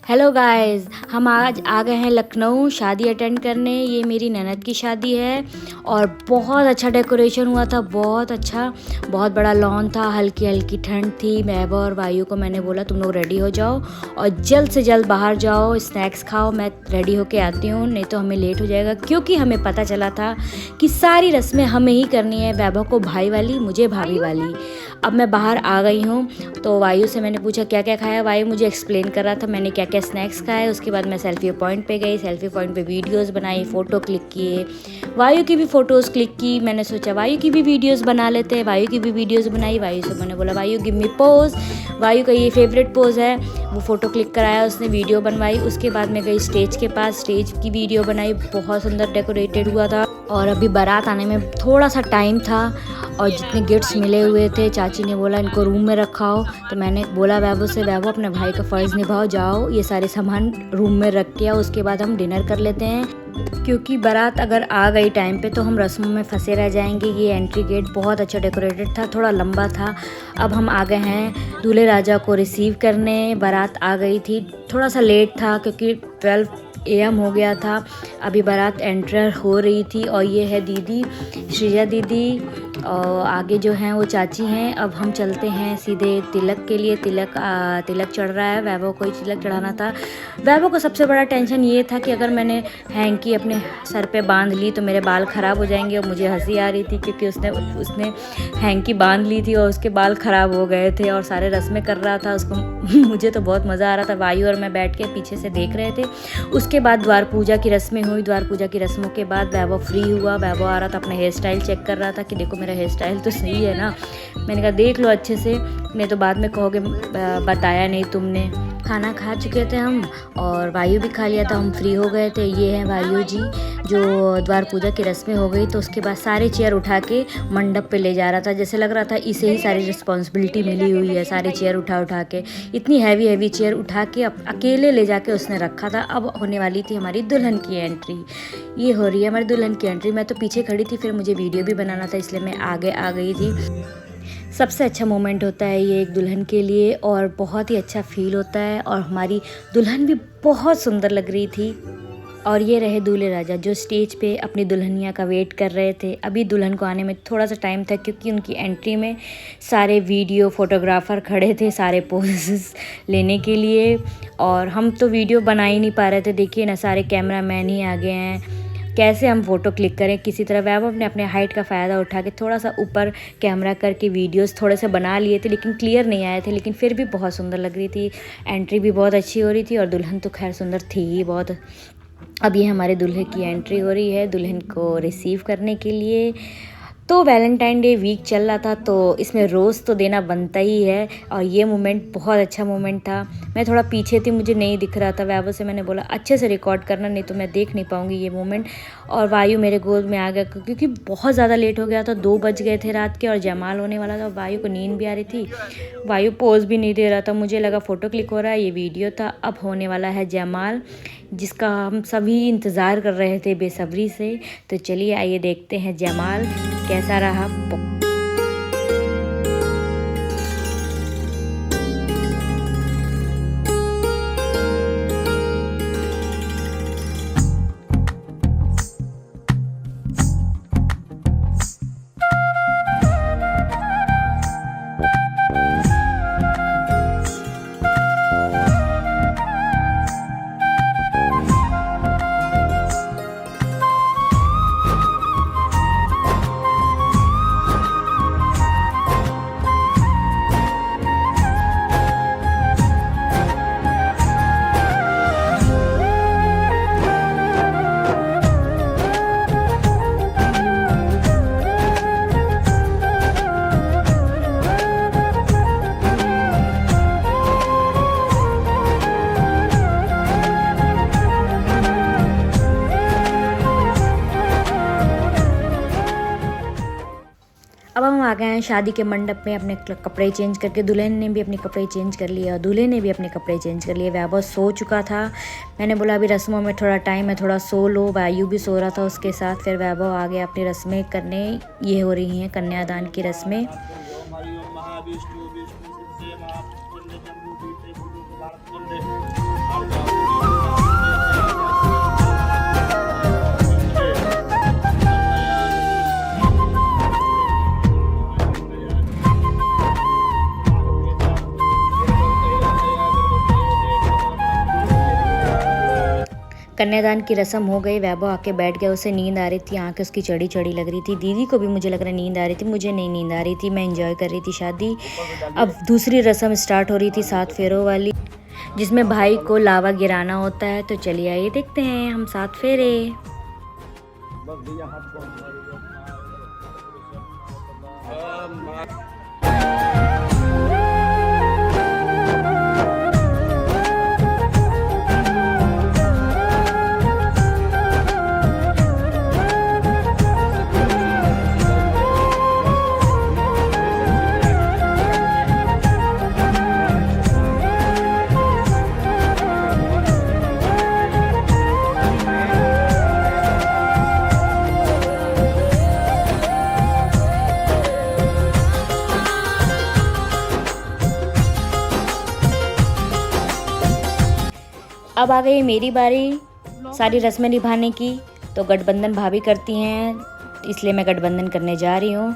Hello guys, हम आज आ गए हैं लखनऊ शादी अटेंड करने। ये मेरी ननद की शादी है और बहुत अच्छा डेकोरेशन हुआ था, बहुत अच्छा। बहुत बड़ा लॉन था, हल्की हल्की ठंड थी। वैभव और वायु को मैंने बोला तुम लोग रेडी हो जाओ और जल्द से जल्द बाहर जाओ, स्नैक्स खाओ, मैं रेडी होके आती हूँ, नहीं तो हमें लेट हो जाएगा। क्योंकि हमें पता चला था कि सारी रस्में हमें ही करनी है, वैभव को भाई वाली, मुझे भाभी वाली। अब मैं बाहर आ गई हूँ तो वायु से मैंने पूछा क्या क्या खाया। वायु मुझे एक्सप्लेन कर रहा था मैंने क्या क्या स्नैक्स खाए। उसके बाद मैं सेल्फी पॉइंट पे गई, सेल्फी पॉइंट पे वीडियोस बनाई, फ़ोटो क्लिक किए, वायु की भी फ़ोटोज़ क्लिक की। मैंने सोचा वायु की भी वीडियोस बना लेते हैं, वायु की भी वीडियोस बनाई। वायु से मैंने बोला वायु गिव मी पोज, वायु का ये फेवरेट पोज है, वो फ़ोटो क्लिक कराया, उसने वीडियो बनवाई। उसके बाद मैं गई स्टेज के पास, स्टेज की वीडियो बनाई, बहुत सुंदर डेकोरेटेड हुआ था। और अभी बारात आने में थोड़ा सा टाइम था और जितने गिफ्ट्स मिले हुए थे चाची ने बोला इनको रूम में रखाओ, तो मैंने बोला वैभव से वैभव अपने भाई का फ़र्ज़ निभाओ, जाओ ये सारे सामान रूम में रख के आओ, उसके बाद हम डिनर कर लेते हैं। क्योंकि बारात अगर आ गई टाइम पे तो हम रस्मों में फंसे रह जाएंगे। ये एंट्री गेट बहुत अच्छा डेकोरेटेड था, थोड़ा लंबा था। अब हम आ गए हैं दूल्हे राजा को रिसीव करने। बारात आ गई थी, थोड़ा सा लेट था क्योंकि 12 AM हो गया था। अभी बारात एंटर हो रही थी और ये है दीदी श्रीजा दीदी और आगे जो हैं वो चाची हैं। अब हम चलते हैं सीधे तिलक के लिए। तिलक चढ़ रहा है, वैभव को ही तिलक चढ़ाना था। वैभव को सबसे बड़ा टेंशन ये था कि अगर मैंने हैंकी अपने सर पे बांध ली तो मेरे बाल ख़राब हो जाएंगे। और मुझे हंसी आ रही थी क्योंकि उसने हैंकी बांध ली थी और उसके बाल ख़राब हो गए थे और सारे रस्में कर रहा था उसको। मुझे तो बहुत मज़ा आ रहा था। वायु और मैं बैठ के पीछे से देख रहे थे। उसके बाद द्वार पूजा की रस्में हुई। द्वार पूजा की रस्मों के बाद वैभव फ्री हुआ। वैभव आ रहा था, अपना हेयर स्टाइल चेक कर रहा था कि देखो मेरा हेयर स्टाइल तो सही है ना। मैंने कहा देख लो अच्छे से, नहीं तो बाद में कहोगे बताया नहीं तुमने। खाना खा चुके थे हम और वायु भी खा लिया था, हम फ्री हो गए थे। ये हैं वायु जी जो द्वार पूजा की रस्में हो गई तो उसके बाद सारे चेयर उठा के मंडप पे ले जा रहा था। जैसे लग रहा था इसे ही सारी रिस्पॉन्सिबिलिटी मिली हुई है, सारे चेयर उठा के, इतनी हैवी चेयर उठा के अकेले ले जाके उसने रखा था। अब होने वाली थी हमारी दुल्हन की एंट्री। ये हो रही है हमारी दुल्हन की एंट्री। मैं तो पीछे खड़ी थी, फिर मुझे वीडियो भी बनाना था इसलिए मैं आगे आ गई थी। सबसे अच्छा मोमेंट होता है ये एक दुल्हन के लिए और बहुत ही अच्छा फील होता है। और हमारी दुल्हन भी बहुत सुंदर लग रही थी। और ये रहे दूल्हे राजा जो स्टेज पे अपनी दुल्हनिया का वेट कर रहे थे। अभी दुल्हन को आने में थोड़ा सा टाइम था क्योंकि उनकी एंट्री में सारे वीडियो फोटोग्राफर खड़े थे सारे पोजेस लेने के लिए और हम तो वीडियो बना ही नहीं पा रहे थे। देखिए ना, सारे कैमरा मैन ही आ गए हैं, कैसे हम फ़ोटो क्लिक करें किसी तरह। वैभव ने अपने हाइट का फ़ायदा उठा के थोड़ा सा ऊपर कैमरा करके वीडियोस थोड़े से बना लिए थे, लेकिन क्लियर नहीं आए थे, लेकिन फिर भी बहुत सुंदर लग रही थी। एंट्री भी बहुत अच्छी हो रही थी और दुल्हन तो खैर सुंदर थी ही बहुत। अब ये हमारे दूल्हे की एंट्री हो रही है दुल्हन को रिसीव करने के लिए। तो वैलेंटाइन डे वीक चल रहा था तो इसमें रोज़ तो देना बनता ही है और ये मोमेंट बहुत अच्छा मोमेंट था। मैं थोड़ा पीछे थी, मुझे नहीं दिख रहा था। वैभव से मैंने बोला अच्छे से रिकॉर्ड करना, नहीं तो मैं देख नहीं पाऊँगी ये मोमेंट। और वायु मेरे गोद में आ गया क्योंकि बहुत ज़्यादा लेट हो गया था, 2 बज गए थे रात के और जयमाल होने वाला था। वायु को नींद भी आ रही थी, वायु पोज भी नहीं दे रहा था। मुझे लगा फ़ोटो क्लिक हो रहा है, ये वीडियो था। अब होने वाला है जयमाल जिसका हम सभी इंतज़ार कर रहे थे बेसब्री से। तो चलिए आइए देखते हैं जयमाल कैसा रहा। अब हम आ गए हैं शादी के मंडप में अपने कपड़े चेंज करके। दुल्हन ने भी अपने कपड़े चेंज कर लिए और दूल्हे ने भी अपने कपड़े चेंज कर लिए। वैभव सो चुका था, मैंने बोला अभी रस्मों में थोड़ा टाइम है, थोड़ा सो लो। वायु भी सो रहा था उसके साथ। फिर वैभव आ गया अपनी रस्में करने। ये हो रही हैं कन्यादान की रस्में। और कन्यादान की रस्म हो गई, वैभव आके बैठ गया, उसे नींद आ रही थी, आंखें उसकी चढ़ी चढ़ी लग रही थी। दीदी को भी मुझे लग रहा है नींद आ रही थी, मुझे नहीं नींद आ रही थी, मैं एंजॉय कर रही थी शादी। अब दूसरी रस्म स्टार्ट हो रही थी 7 फेरों वाली, जिसमें भाई को लावा गिराना होता है। तो चलिए आइए देखते हैं हम 7 फेरे। अब आ गई मेरी बारी सारी रस्में निभाने की। तो गठबंधन भाभी करती हैं, इसलिए मैं गठबंधन करने जा रही हूँ।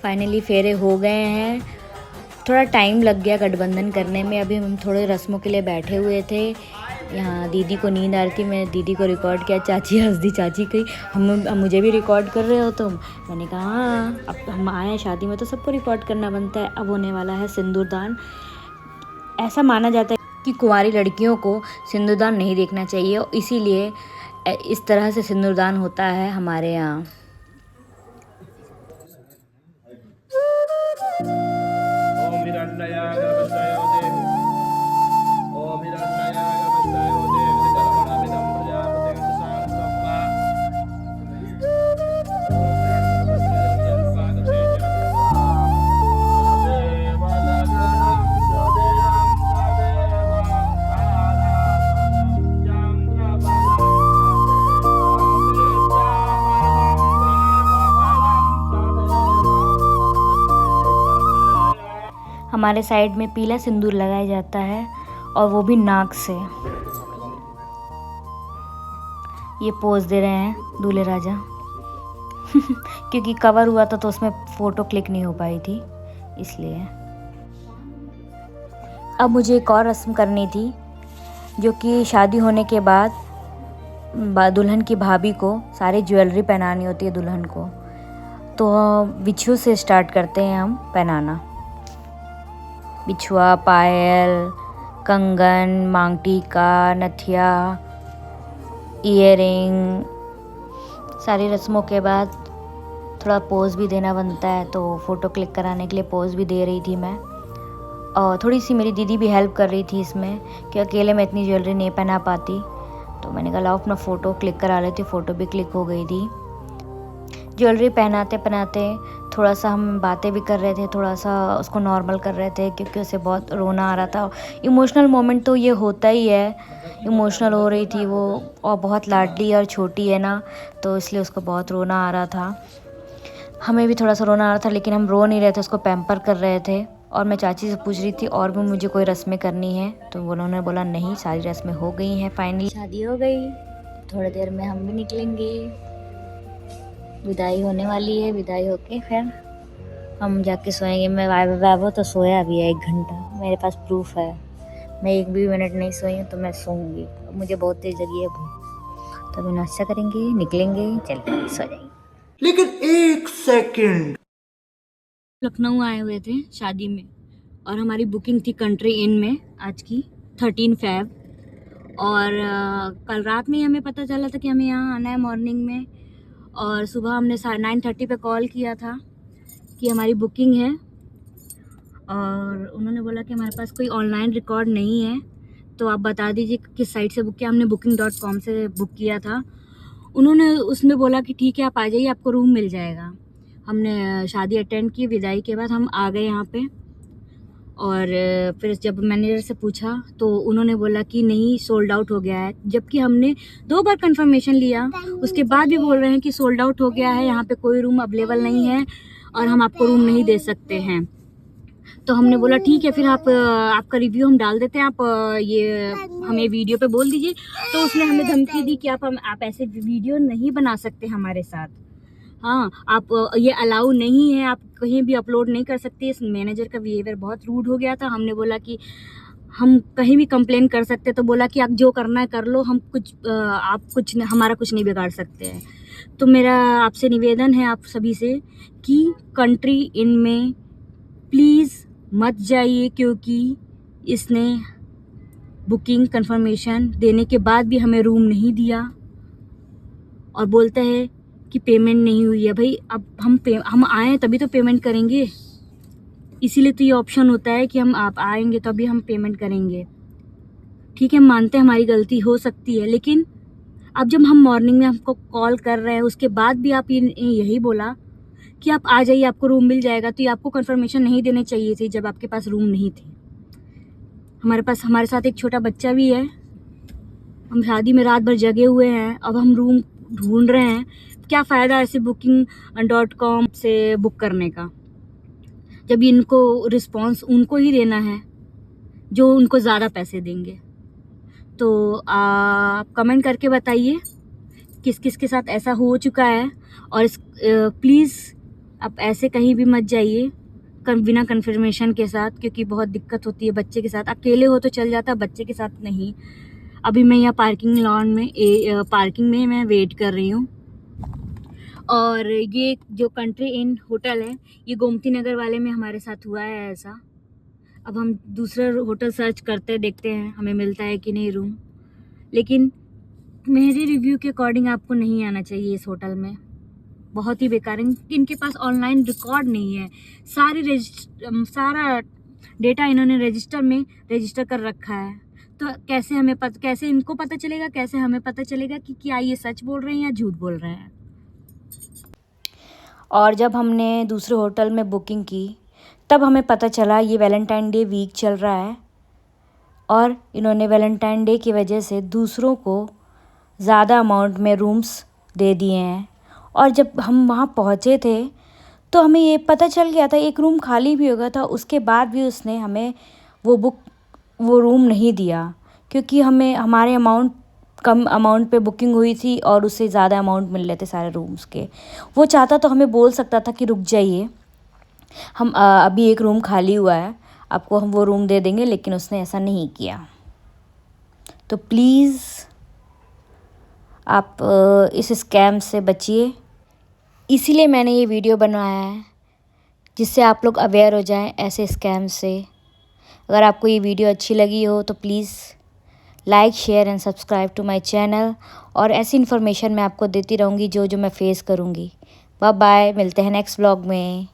फाइनली फेरे हो गए हैं। थोड़ा टाइम लग गया गठबंधन करने में। अभी हम थोड़े रस्मों के लिए बैठे हुए थे। यहाँ दीदी को नींद आ रही थी, मैं दीदी को रिकॉर्ड किया। चाची हंस दी, चाची कही हम मुझे भी रिकॉर्ड कर रहे हो तुम? मैंने कहा हाँ, अब हम आए हैं शादी में तो सबको रिकॉर्ड करना बनता है। अब होने वाला है सिंदूरदान। ऐसा माना जाता है कि कुंवारी लड़कियों को सिंदूरदान नहीं देखना चाहिए, इसीलिए इस तरह से सिंदूरदान होता है हमारे यहाँ। हमारे साइड में पीला सिंदूर लगाया जाता है और वो भी नाक से। ये पोज दे रहे हैं दूल्हे राजा क्योंकि कवर हुआ था तो उसमें फ़ोटो क्लिक नहीं हो पाई थी, इसलिए। अब मुझे एक और रस्म करनी थी, जो कि शादी होने के बाद दुल्हन की भाभी को सारी ज्वेलरी पहनानी होती है दुल्हन को। तो बिच्छू से स्टार्ट करते हैं हम पहनाना। बिछुआ, पायल, कंगन, मांग टीका, नथिया, ईयरिंग। सारी रस्मों के बाद थोड़ा पोज भी देना बनता है, तो फ़ोटो क्लिक कराने के लिए पोज भी दे रही थी मैं। और थोड़ी सी मेरी दीदी भी हेल्प कर रही थी इसमें, कि अकेले मैं इतनी ज्वेलरी नहीं पहना पाती। तो मैंने कहा लाओ अपना फ़ोटो क्लिक करा लेती। फ़ोटो भी क्लिक हो गई थी। ज्वेलरी पहनाते पहनाते थोड़ा सा हम बातें भी कर रहे थे, थोड़ा सा उसको नॉर्मल कर रहे थे, क्योंकि उसे बहुत रोना आ रहा था। इमोशनल मोमेंट तो ये होता ही है, इमोशनल हो रही थी वो, और बहुत लाडली और छोटी है ना, तो इसलिए उसको बहुत रोना आ रहा था। हमें भी थोड़ा सा रोना आ रहा था, लेकिन हम रो नहीं रहे थे, उसको पैम्पर कर रहे थे। और मैं चाची से पूछ रही थी और भी मुझे कोई रस्में करनी है, तो उन्होंने बोला नहीं, सारी रस्में हो गई हैं। फाइनली शादी हो गई। थोड़ी देर में हम भी निकलेंगे, विदाई होने वाली है। विदाई होके फिर हम जाके सोएंगे। मैं वैभव तो सोया भी है 1 घंटा, मेरे पास प्रूफ है। मैं 1 भी मिनट नहीं सोई हूँ तो मैं सोऊंगी। मुझे बहुत तेज लगी है भूख, तो अभी नाश्ता करेंगे, निकलेंगे, चलेंगे, सो जाएंगे। लेकिन 1 सेकंड, लखनऊ आए हुए थे शादी में और हमारी बुकिंग थी कंट्री इन में आज की 13 फेब। और कल रात में ही हमें पता चला था कि हमें यहाँ आना है मॉर्निंग में। और सुबह हमने 9:30 पे कॉल किया था कि हमारी बुकिंग है, और उन्होंने बोला कि हमारे पास कोई ऑनलाइन रिकॉर्ड नहीं है, तो आप बता दीजिए किस साइट से बुक किया। हमने booking.com से बुक किया था। उन्होंने उसमें बोला कि ठीक है आप आ जाइए, आपको रूम मिल जाएगा। हमने शादी अटेंड की, विदाई के बाद हम आ गए यहाँ पे। और फिर जब मैनेजर से पूछा तो उन्होंने बोला कि नहीं, सोल्ड आउट हो गया है। जबकि हमने 2 बार कंफर्मेशन लिया, उसके बाद भी बोल रहे हैं कि सोल्ड आउट हो गया है, यहाँ पे कोई रूम अवेलेबल नहीं है और हम आपको रूम नहीं दे सकते हैं। तो हमने बोला ठीक है, फिर आपका रिव्यू हम डाल देते हैं, आप ये हमें वीडियो पे बोल दीजिए। तो उसने हमें धमकी दी कि आप ऐसे वीडियो नहीं बना सकते हमारे साथ। हाँ, आप ये अलाउ नहीं है, आप कहीं भी अपलोड नहीं कर सकते। इस मैनेजर का बिहेवियर बहुत रूड हो गया था। हमने बोला कि हम कहीं भी कंप्लेन कर सकते, तो बोला कि आप जो करना है कर लो, हम हमारा कुछ नहीं बिगाड़ सकते हैं। तो मेरा आपसे निवेदन है आप सभी से कि कंट्री इन में प्लीज़ मत जाइए, क्योंकि इसने बुकिंग कंफर्मेशन देने के बाद भी हमें रूम नहीं दिया और बोलता है कि पेमेंट नहीं हुई है। भाई अब हम आए तभी तो पेमेंट करेंगे, इसीलिए तो ये ऑप्शन होता है कि आप आएंगे तभी हम पेमेंट करेंगे। ठीक है, हम मानते हैं हमारी गलती हो सकती है, लेकिन अब जब हम मॉर्निंग में हमको कॉल कर रहे हैं उसके बाद भी आप यही बोला कि आप आ जाइए, आपको रूम मिल जाएगा, तो ये आपको कंफर्मेशन नहीं देने चाहिए थी जब आपके पास रूम नहीं थी। हमारे साथ एक छोटा बच्चा भी है, हम शादी में रात भर जगे हुए हैं, अब हम रूम ढूंढ रहे हैं। क्या फ़ायदा ऐसे booking.com से बुक करने का, जब इनको रिस्पांस उनको ही देना है जो उनको ज़्यादा पैसे देंगे। तो आप कमेंट करके बताइए किस किस के साथ ऐसा हो चुका है, और प्लीज़ आप ऐसे कहीं भी मत जाइए बिना कंफर्मेशन के साथ, क्योंकि बहुत दिक्कत होती है बच्चे के साथ। अकेले हो तो चल जाता, बच्चे के साथ नहीं। अभी मैं यहाँ पार्किंग में मैं वेट कर रही हूँ। और ये जो कंट्री इन होटल है, ये गोमती नगर वाले में हमारे साथ हुआ है ऐसा। अब हम दूसरा होटल सर्च करते देखते हैं हमें मिलता है कि नहीं रूम, लेकिन मेरे रिव्यू के अकॉर्डिंग आपको नहीं आना चाहिए इस होटल में। बहुत ही बेकार है, इनके पास ऑनलाइन रिकॉर्ड नहीं है। सारा डेटा इन्होंने रजिस्टर कर रखा है। तो कैसे इनको पता चलेगा, कैसे हमें पता चलेगा कि क्या ये सच बोल रहे हैं या झूठ बोल रहे हैं। और जब हमने दूसरे होटल में बुकिंग की तब हमें पता चला ये वैलेंटाइन डे वीक चल रहा है, और इन्होंने वैलेंटाइन डे की वजह से दूसरों को ज़्यादा अमाउंट में रूम्स दे दिए हैं। और जब हम वहाँ पहुँचे थे तो हमें ये पता चल गया था एक रूम खाली भी हो गया था, उसके बाद भी उसने हमें वो रूम नहीं दिया, क्योंकि हमारे कम अमाउंट पे बुकिंग हुई थी और उससे ज़्यादा अमाउंट मिल रहे थे सारे रूम्स के। वो चाहता तो हमें बोल सकता था कि रुक जाइए, हम अभी एक रूम खाली हुआ है, आपको हम वो रूम दे देंगे, लेकिन उसने ऐसा नहीं किया। तो प्लीज़ आप इस स्कैम से बचिए। इसीलिए मैंने ये वीडियो बनवाया है, जिससे आप लोग अवेयर हो जाएं ऐसे स्कैम से। अगर आपको ये वीडियो अच्छी लगी हो तो please like, share and subscribe to my channel. और ऐसी इन्फॉर्मेशन मैं आपको देती रहूँगी जो मैं फेस करूँगी। बाय बाय, मिलते हैं नेक्स्ट व्लॉग में।